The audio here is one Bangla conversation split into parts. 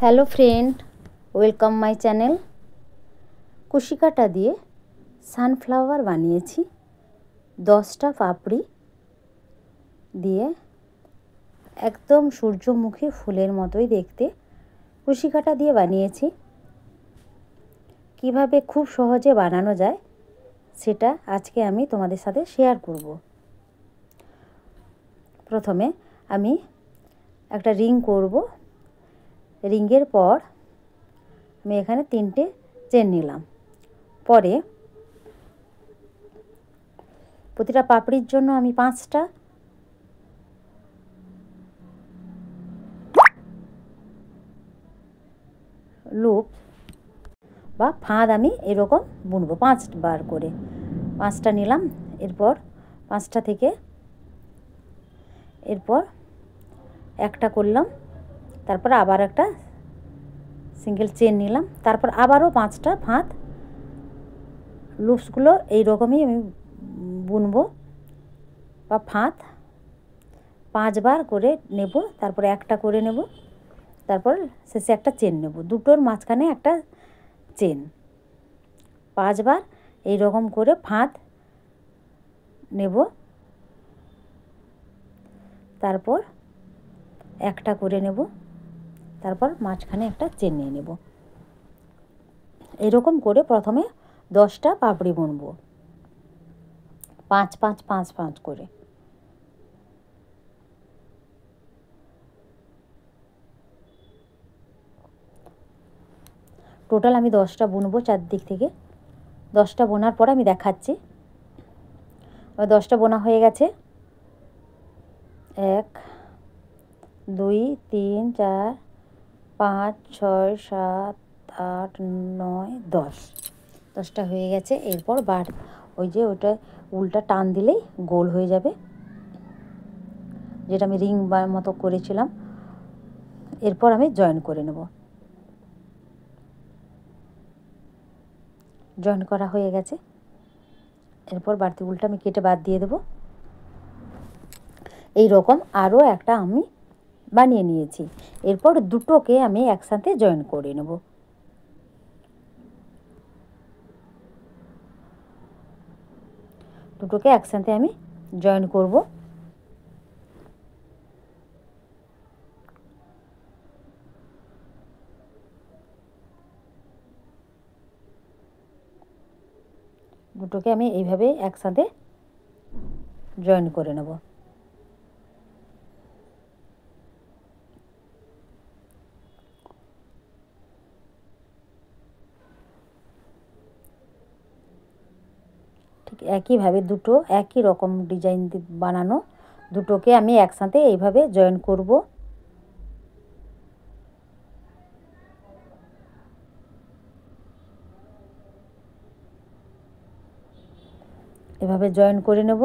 Hello friend, welcome my channel. কুশি কাঁটা দিয়ে সানফ্লাওয়ার বানিয়েছি। 10টা পাপড়ি দিয়ে একদম সূর্যমুখী ফুলের মতোই দেখতে কুশি কাঁটা দিয়ে বানিয়েছি। কিভাবে খুব সহজে বানানো যায় সেটা আজকে আমি তোমাদের সাথে শেয়ার করব। প্রথমে আমি একটা রিং করব। রিংয়ের পর আমি এখানে 3টে চেন নিলাম। পরে প্রতিটা পাপড়ির জন্য আমি 5টা লুপ বা ফাঁদ আমি এরকম বুনবো 5বার করে। 5টা নিলাম, এরপর 5টা থেকে এরপর একটা করলাম, তারপর আবার একটা সিঙ্গেল চেন নিলাম, তারপর আবারও 5টা ফাঁদ। লুপসগুলো এইরকমই আমি বুনবো বা ফাঁদ 5বার করে নেব, তারপর একটা করে নেব, তারপর শেষে একটা চেন নেব, দুটোর মাঝখানে একটা চেন। 5বার এইরকম করে ফাঁদ নেব, তারপর একটা করে নেব, তারপর মাঝখানে একটা চেন নিয়ে নেব। এরকম করে প্রথমে 10টা পাপড়ি বুনবো 5 5 5 5 করে। টোটাল আমি 10টা বুনবো চারদিক থেকে। 10টা বোনার পর আমি দেখাচ্ছি। 10টা বোনা হয়ে গেছে। 1 2 3 4 5 6 7 8 9 10। 10টা হয়ে গেছে। এরপর ওই যে ওটা উল্টা টান দিলেই গোল হয়ে যাবে, যেটা আমি রিং মতো করেছিলাম। এরপর আমি জয়েন করে নেব। জয়েন করা হয়ে গেছে। এরপর বাড়তি উল্টা আমি কেটে বাদ দিয়ে দেব। এই রকম আরও একটা আমি বানিয়ে নিয়েছি। এরপর দুটোকে আমি একসাথে জয়েন করে নেব। দুটোকে একসাথে আমি জয়েন করব। দুটোকে আমি এইভাবে একসাথে জয়েন করে নেব। ঠিক একইভাবে দুটো একই রকম ডিজাইন বানানো দুটোকে আমি একসাথে এইভাবে জয়েন করব। এভাবে জয়েন করে নেব।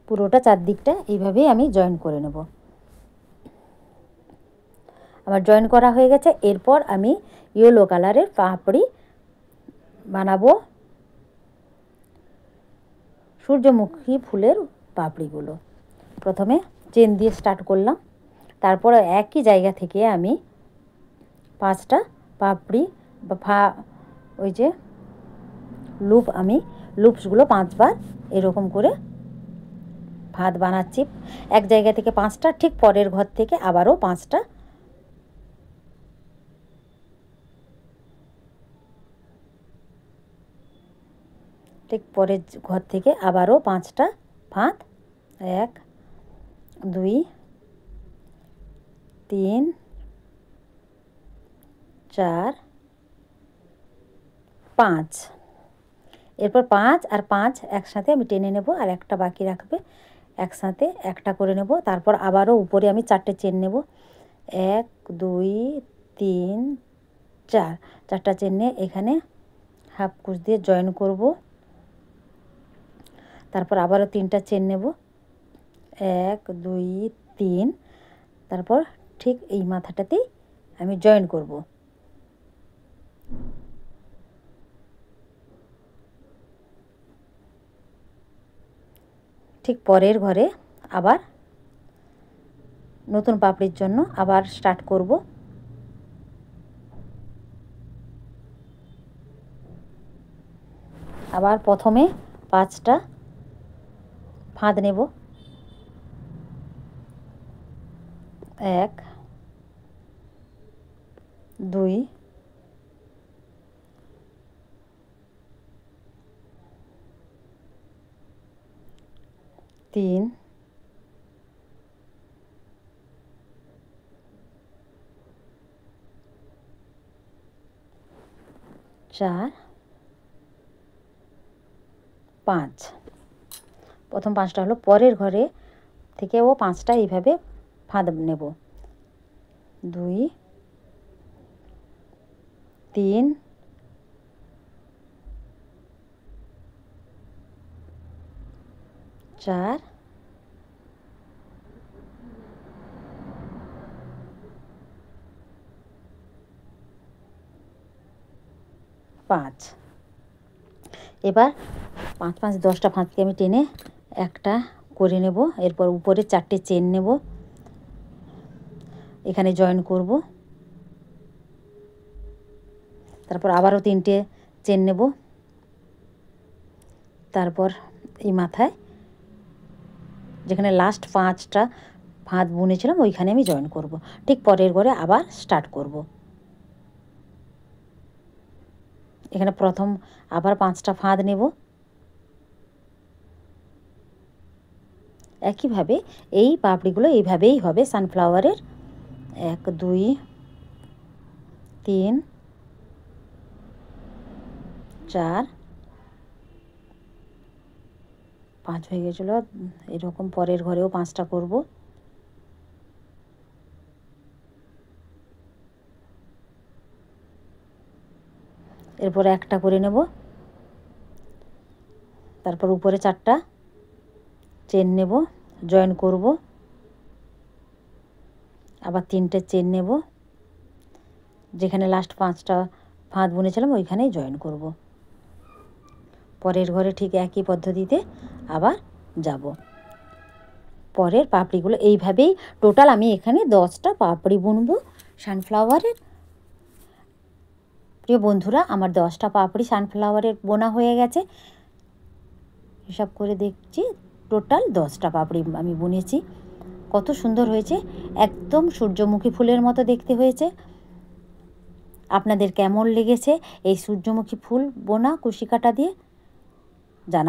পুরোটা চারদিকটা এইভাবেই আমি জয়েন করে নেব। আমার জয়েন করা হয়ে গেছে। এরপর আমি ইয়েলো কালারের পাপড়ি বানাবো, সূর্যমুখী ফুলের পাপড়িগুলো। প্রথমে চেন দিয়ে স্টার্ট করলাম, তারপর একই জায়গা থেকে আমি 5টা পাপড়ি বা ওই যে লুপ, আমি লুপসগুলো 5বার এরকম করে ফাঁদ বানাচ্ছি। এক জায়গা থেকে 5টা, ঠিক পরের ঘর থেকে আবারও 5টা, ঠিক পরের ঘর থেকে আবারও 5টা ফাঁদ। 1 2 3 4 5। এরপর 5 আর 5 একসাথে আমি টেনে নেব, আর একটা বাকি রাখবে, একসাথে একটা করে নেব। তারপর আবারও উপরে আমি 4টে চেন নেব। 1 2 3 4, 4টা চেন নিয়ে এখানে হাফ কুচ দিয়ে জয়েন করব। তারপর আবারও 3টা চেন নেব, 1 2 3, তারপর ঠিক এই মাথাটাতেই আমি জয়েন করব। ঠিক পরের ঘরে আবার নতুন পাপড়ির জন্য আবার স্টার্ট করব। আবার প্রথমে 5টা ফাঁদ নেব। 1 2 3 4 5। প্রথম 5টা হলো, পরের ঘরে থেকেও 5টা এইভাবে ফাঁদ নেব। 2 3 4 5। এবার 5 5 10টা ফাঁদকে আমি টেনে একটা করে নেব। এরপর উপরে 4টে চেন নেব, এখানে জয়েন করব। তারপর আবারও 3টে চেন নেব। তারপর এই মাথায় যেখানে লাস্ট 5টা ফাঁদ বুনেছিলাম ওইখানে আমি জয়েন করব। ঠিক পরের ঘরে আবার স্টার্ট করব। এখানে প্রথম আবার 5টা ফাঁদ নেব। একইভাবে এই পাপড়িগুলো এইভাবেই হবে সানফ্লাওয়ারের। 1 2 3 4 5 হয়ে গেছিলো। এরকম পরের ঘরেও 5টা করব। এরপর একটা করে নেব। তারপর উপরে 4টা চেন নেব, জয়েন করব। আবার 3টে চেন নেব, যেখানে লাস্ট 5টা ফাঁদ বুনেছিলাম ওইখানেই জয়েন করব। পরের ঘরে ঠিক একই পদ্ধতিতে আবার যাব। পরের পাপড়িগুলো এইভাবেই টোটাল আমি এখানে 10টা পাপড়ি বুনবো সানফ্লাওয়ারের। প্রিয় বন্ধুরা, আমার 10টা পাপড়ি সানফ্লাওয়ারের বোনা হয়ে গেছে। হিসাব করে দেখছি টোটাল 10টা পাপড়ি আমি বুনেছি। কত সুন্দর হয়েছে, একদম সূর্যমুখী ফুলের মতো দেখতে হয়েছে। আপনাদের কেমন লেগেছে এই সূর্যমুখী ফুল বোনা কুশি কাটা দিয়ে জানা।